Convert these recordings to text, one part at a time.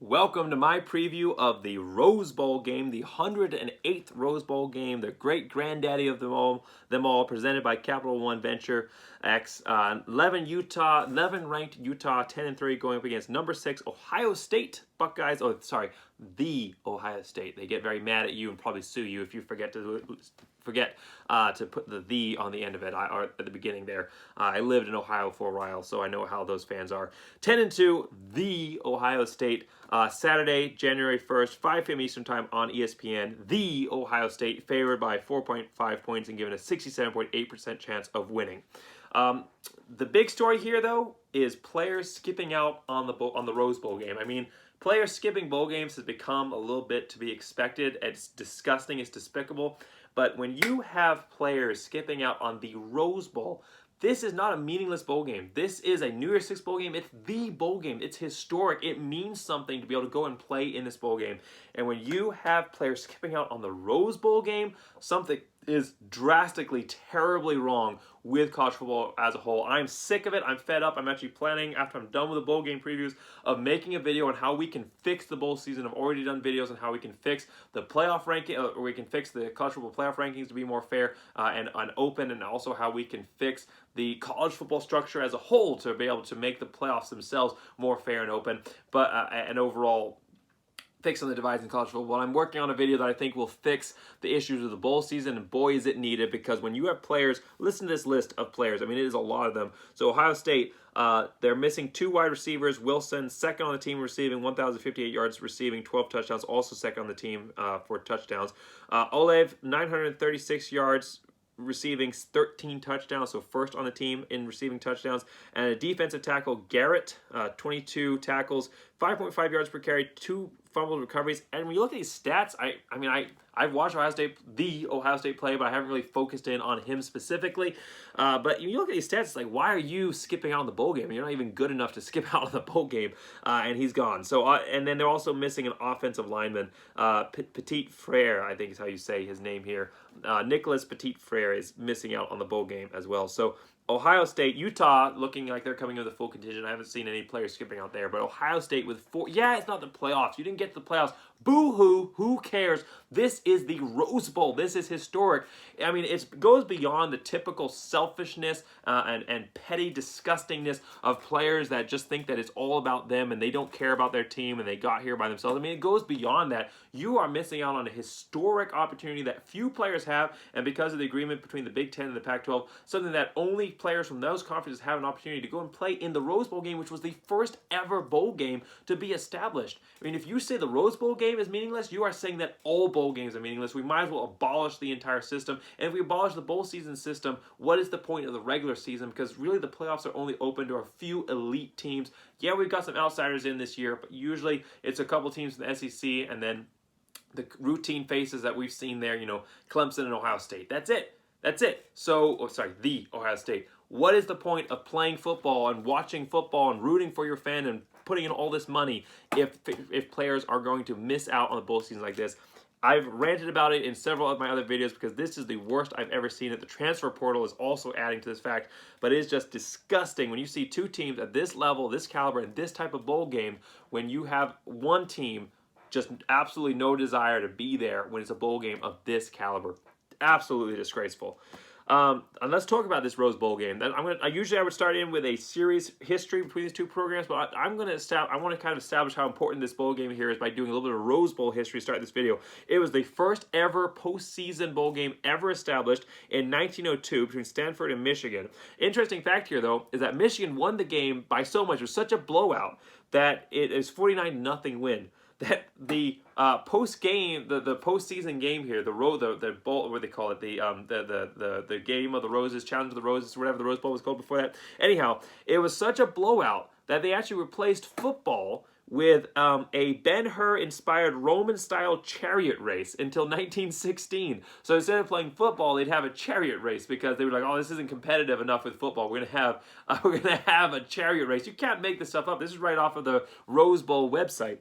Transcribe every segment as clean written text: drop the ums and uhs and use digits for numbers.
Welcome to my preview of the Rose Bowl game, the 108th Rose Bowl game, the great granddaddy of them all, presented by Capital One Venture X. 11 ranked Utah, 10-3, going up against number 6 Ohio State Buckeyes. Oh, sorry, the Ohio State. They get very mad at you and probably sue you if you forget to put the on the end of it, or at the beginning there. I lived in Ohio for a while, so I know how those fans are. 10-2, the Ohio State. Saturday, January 1st, 5 p.m. Eastern Time on ESPN. The Ohio State favored by 4.5 points and given a 67.8% chance of winning. The big story here, though, is players skipping out on the Rose Bowl game. I mean, players skipping bowl games has become a little bit to be expected. It's disgusting. It's despicable. But when you have players skipping out on the Rose Bowl, this is not a meaningless bowl game. This is a New Year's Six bowl game. It's the bowl game. It's historic. It means something to be able to go and play in this bowl game. And when you have players skipping out on the Rose Bowl game, something is drastically, terribly wrong with college football as a whole. I'm sick of it. I'm fed up. I'm actually planning, after I'm done with the bowl game previews, of making a video on how we can fix the bowl season. I've already done videos on how we can fix the playoff ranking, or we can fix the college football playoff rankings to be more fair and open, and also how we can fix the college football structure as a whole to be able to make the playoffs themselves more fair and open, but and overall fixing the divides in college football. Well, I'm working on a video that I think will fix the issues of the bowl season, and boy is it needed, because when you have players, listen to this list of players, I mean it is a lot of them. So Ohio State, they're missing 2 wide receivers. Wilson, second on the team receiving, 1,058 yards receiving, 12 touchdowns, also second on the team for touchdowns. Olev, 936 yards receiving, 13 touchdowns, so first on the team in receiving touchdowns. And a defensive tackle, Garrett, 22 tackles, 5.5 yards per carry, 2 fumbled recoveries. And when you look at these stats, I've watched the Ohio State play, but I haven't really focused in on him specifically. But when you look at these stats, it's like, why are you skipping out on the bowl game? You're not even good enough to skip out on the bowl game, and he's gone. So, and then they're also missing an offensive lineman, Petit Frere, I think is how you say his name here. Nicholas Petit Frere is missing out on the bowl game as well. So Ohio State, Utah looking like they're coming with a full contingent. I haven't seen any players skipping out there, but Ohio State with 4. Yeah, it's not the playoffs. You didn't get to the playoffs. Boo-hoo. Who cares? This is the Rose Bowl. This is historic. I mean, it goes beyond the typical selfishness and petty disgustingness of players that just think that it's all about them and they don't care about their team and they got here by themselves. I mean, it goes beyond that. You are missing out on a historic opportunity that few players have, and because of the agreement between the Big Ten and the Pac-12, something that only players from those conferences have an opportunity to go and play in the Rose Bowl game, which was the first ever bowl game to be established. I mean, if you say the Rose Bowl game is meaningless, you are saying that all bowl games are meaningless. We might as well abolish the entire system. And if we abolish the bowl season system, what is the point of the regular season? Because really the playoffs are only open to a few elite teams. Yeah, we've got some outsiders in this year, but usually it's a couple teams in the SEC and then the routine faces that we've seen there, Clemson and Ohio State. That's it. So, the Ohio State. What is the point of playing football and watching football and rooting for your fan and putting in all this money if players are going to miss out on the bowl season like this? I've ranted about it in several of my other videos because this is the worst I've ever seen it. The transfer portal is also adding to this fact, but it is just disgusting when you see 2 teams at this level, this caliber, and this type of bowl game, when you have one team just absolutely no desire to be there when it's a bowl game of this caliber. Absolutely disgraceful. And let's talk about this Rose Bowl game. I would start in with a series history between these 2 programs, but I want to kind of establish how important this bowl game here is by doing a little bit of Rose Bowl history to start this video. It was the first ever postseason bowl game ever established in 1902 between Stanford and Michigan. Interesting fact here, though, is that Michigan won the game by so much. It was such a blowout that it is 49-0 win. That the post-game, the postseason game here, the bowl, what they call it, the game of the roses, challenge of the roses, whatever the Rose Bowl was called before that. Anyhow, it was such a blowout that they actually replaced football with a Ben-Hur inspired Roman-style chariot race until 1916. So instead of playing football, they'd have a chariot race because they were like, oh, this isn't competitive enough with football. We're gonna have a chariot race. You can't make this stuff up. This is right off of the Rose Bowl website.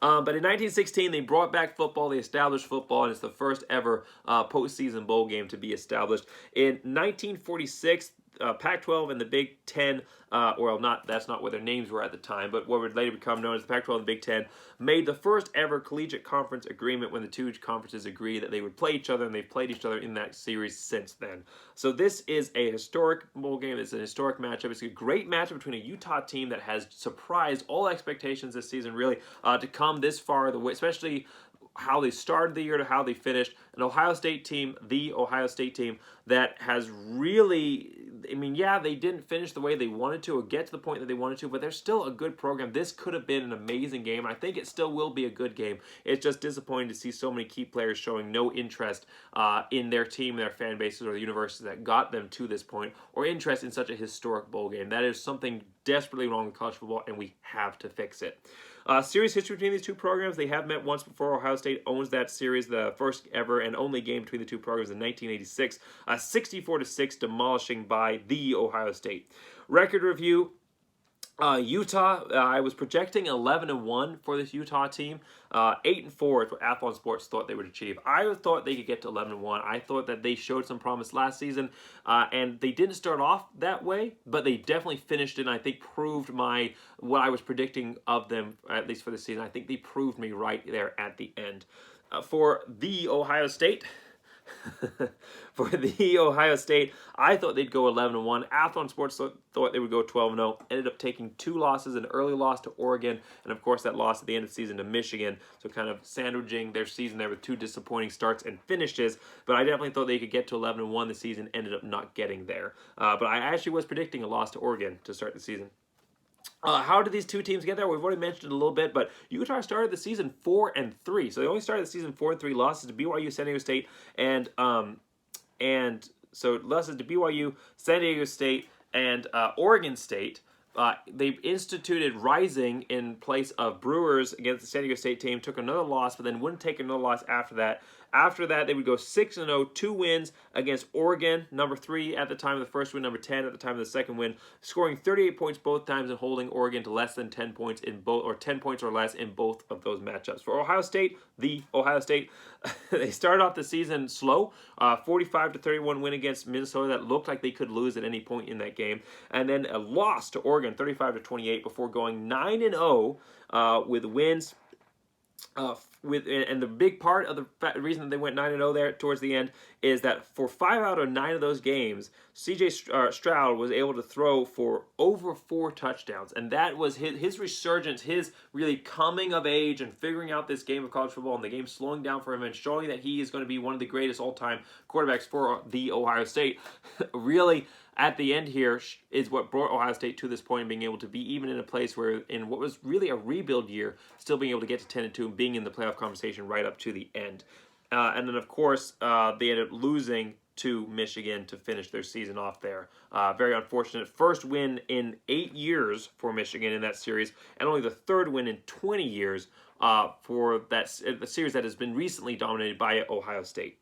But in 1916, they brought back football, they established football, and it's the first ever postseason bowl game to be established. In 1946, Pac-12 and the Big Ten, that's not what their names were at the time, but what would later become known as the Pac-12 and the Big Ten, made the first ever collegiate conference agreement when the two conferences agreed that they would play each other, and they've played each other in that series since then. So this is a historic bowl game. It's an historic matchup. It's a great matchup between a Utah team that has surprised all expectations this season, really, to come this far, especially how they started the year to how they finished. An Ohio State team, the Ohio State team, that has really, they didn't finish the way they wanted to or get to the point that they wanted to, but they're still a good program. This could have been an amazing game. I think it still will be a good game. It's just disappointing to see so many key players showing no interest in their team, their fan bases, or the universities that got them to this point, or interest in such a historic bowl game. That is something desperately wrong with college football, and we have to fix it. Series history between these two programs. They have met once before. Ohio State owns that series, the first ever and only game between the two programs in 1986. 64-6 demolishing by the Ohio State. Record review. Utah, I was projecting 11-1 for this Utah team. 8-4 is what Athlon Sports thought they would achieve. I thought they could get to 11-1. I thought that they showed some promise last season, and they didn't start off that way, but they definitely finished it, and I think proved what I was predicting of them, at least for the season. I think they proved me right there at the end. For the Ohio State... For the Ohio State, I thought they'd go 11-1. Athlon Sports thought they would go 12-0. Ended up taking 2 losses, an early loss to Oregon, and of course that loss at the end of the season to Michigan. So kind of sandwiching their season there with 2 disappointing starts and finishes. But I definitely thought they could get to 11-1 the season. Ended up not getting there. But I actually was predicting a loss to Oregon to start the season. How did these two teams get there? We've already mentioned it a little bit, but Utah started the season 4-3. So they only started the season 4-3, losses to BYU, San Diego State, and so losses to BYU, San Diego State, and Oregon State. They instituted Rising in place of Brewers against the San Diego State team, took another loss, but then wouldn't take another loss after that. After that, they would go 6-0, 2 wins against Oregon, number 3 at the time of the first win, number 10 at the time of the second win, scoring 38 points both times and holding Oregon to less than 10 points in both, or 10 points or less in both of those matchups. For Ohio State, the Ohio State, they started off the season slow, 45-31 win against Minnesota that looked like they could lose at any point in that game, and then a loss to Oregon, 35-28, before going 9-0 with wins. And the big part of the reason that they went 9-0 there towards the end is that for 5 out of 9 of those games, C.J. Stroud was able to throw for over 4 touchdowns, and that was his resurgence, his really coming of age and figuring out this game of college football, and the game slowing down for him and showing that he is going to be one of the greatest all-time quarterbacks for the Ohio State. Really, at the end here is what brought Ohio State to this point and being able to be even in a place where in what was really a rebuild year, still being able to get to 10-2 and being in the playoff conversation right up to the end. And then, of course, they ended up losing to Michigan to finish their season off there. Very unfortunate. First win in 8 years for Michigan in that series, and only the 3rd win in 20 years for the series that has been recently dominated by Ohio State.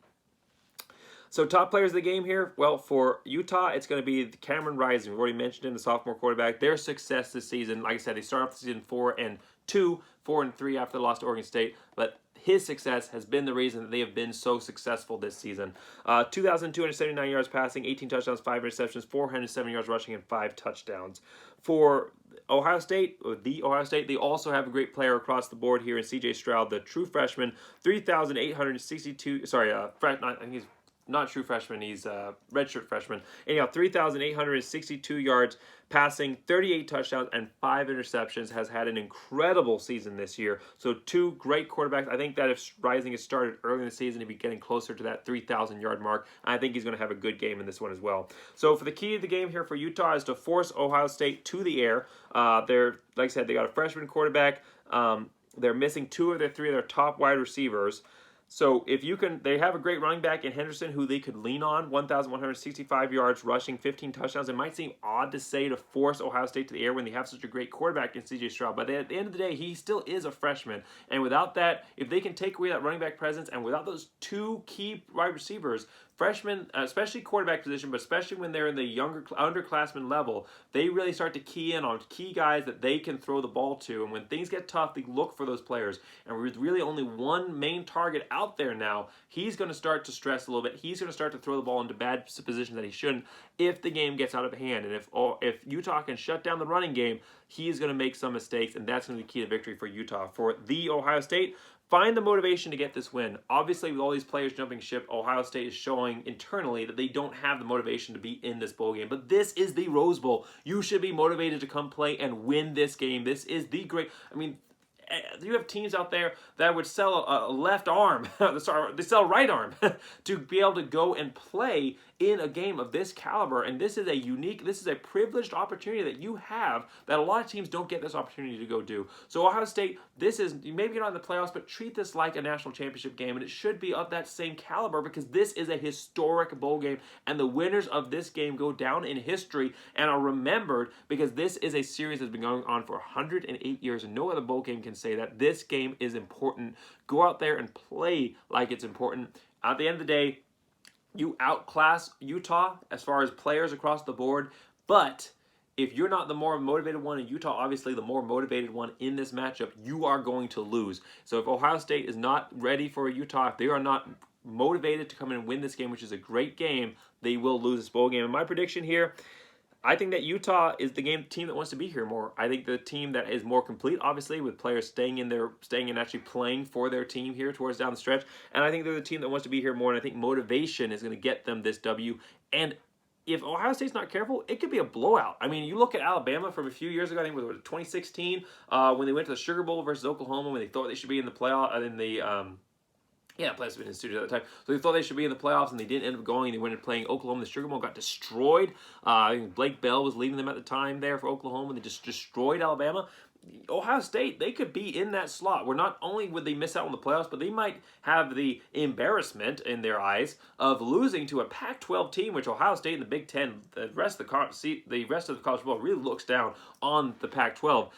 So top players of the game here, well, for Utah, it's going to be Cameron Rising. We've already mentioned him, the sophomore quarterback. Their success this season, like I said, they started off the season 4-2, 4-3 after the loss to Oregon State, but his success has been the reason that they have been so successful this season. 2,279 yards passing, 18 touchdowns, 5 interceptions, 407 yards rushing, and 5 touchdowns. For Ohio State, the Ohio State, they also have a great player across the board here in C.J. Stroud, the true freshman, 3,862, I think he's not true freshman, he's a redshirt freshman. Anyhow, 3,862 yards passing, 38 touchdowns, and 5 interceptions. Has had an incredible season this year. So 2 great quarterbacks. I think that if Rising has started early in the season, he'd be getting closer to that 3,000-yard mark. I think he's going to have a good game in this one as well. So for the key of the game here for Utah is to force Ohio State to the air. Like I said, they got a freshman quarterback. They're missing 2 of their 3 of their top wide receivers. So if you can, they have a great running back in Henderson who they could lean on, 1,165 yards, rushing, 15 touchdowns. It might seem odd to say to force Ohio State to the air when they have such a great quarterback in C.J. Stroud, but at the end of the day, he still is a freshman. And without that, if they can take away that running back presence and without those 2 key wide receivers, freshmen, especially quarterback position, but especially when they're in the younger underclassmen level, they really start to key in on key guys that they can throw the ball to. And when things get tough, they look for those players. And with really only one main target out out there now, he's going to start to stress a little bit. He's going to start to throw the ball into bad positions that he shouldn't if the game gets out of hand. And if Utah can shut down the running game, he's going to make some mistakes, and that's going to be key to victory for Utah. For the Ohio State, find the motivation to get this win. Obviously, with all these players jumping ship, Ohio State is showing internally that they don't have the motivation to be in this bowl game. But this is the Rose Bowl. You should be motivated to come play and win this game. This is the great... I mean, you have teams out there that would sell a left arm, sorry, they sell a right arm to be able to go and play in a game of this caliber. And this is a unique, this is a privileged opportunity that you have that a lot of teams don't get this opportunity to go do. So Ohio State, this is, maybe you're not in the playoffs, but treat this like a national championship game, and it should be of that same caliber because this is a historic bowl game, and the winners of this game go down in history and are remembered because this is a series that's been going on for 108 years, and no other bowl game can say that. This game is important. Go out there and play like it's important. At the end of the day, you outclass Utah as far as players across the board, but if you're not the more motivated one, and Utah obviously the more motivated one in this matchup, you are going to lose. So if Ohio State is not ready for Utah, if they are not motivated to come in and win this game, which is a great game, they will lose this bowl game. And my prediction here, I think that Utah is the team that wants to be here more. I think the team that is more complete, obviously, with players staying in actually playing for their team here towards down the stretch. And I think they're the team that wants to be here more, and I think motivation is going to get them this W. And if Ohio State's not careful, it could be a blowout. I mean, you look at Alabama from a few years ago, I think it was 2016, when they went to the Sugar Bowl versus Oklahoma, when they thought they should be in the playoff, playoffs been in the studio at the time. So they thought they should be in the playoffs, and they didn't end up going. They went and playing Oklahoma. The Sugar Bowl got destroyed. I think Blake Bell was leading them at the time there for Oklahoma, and they just destroyed Alabama. Ohio State, they could be in that slot where not only would they miss out on the playoffs, but they might have the embarrassment in their eyes of losing to a Pac-12 team, which Ohio State and the Big Ten, the rest of the college football really looks down on the Pac-12.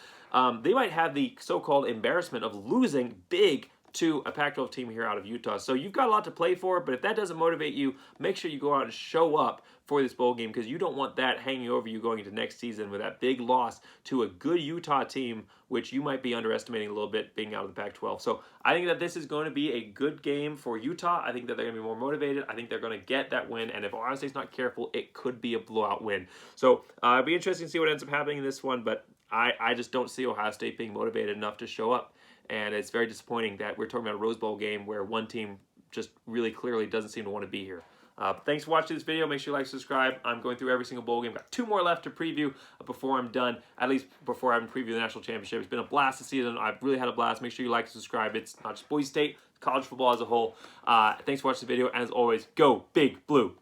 They might have the so-called embarrassment of losing big to a Pac-12 team here out of Utah. So you've got a lot to play for, but if that doesn't motivate you, make sure you go out and show up for this bowl game because you don't want that hanging over you going into next season with that big loss to a good Utah team, which you might be underestimating a little bit being out of the Pac-12. So I think that this is going to be a good game for Utah. I think that they're going to be more motivated. I think they're going to get that win, and if Ohio State's not careful, it could be a blowout win. So it'll be interesting to see what ends up happening in this one, but I just don't see Ohio State being motivated enough to show up. And it's very disappointing that we're talking about a Rose Bowl game where one team just really clearly doesn't seem to want to be here. Thanks for watching this video. Make sure you like, subscribe. I'm going through every single bowl game. Got 2 more left to preview before I'm done, at least before I preview the national championship. It's been a blast this season. I've really had a blast. Make sure you like and subscribe. It's not just Boise State, college football as a whole. Thanks for watching the video. And as always, go Big Blue.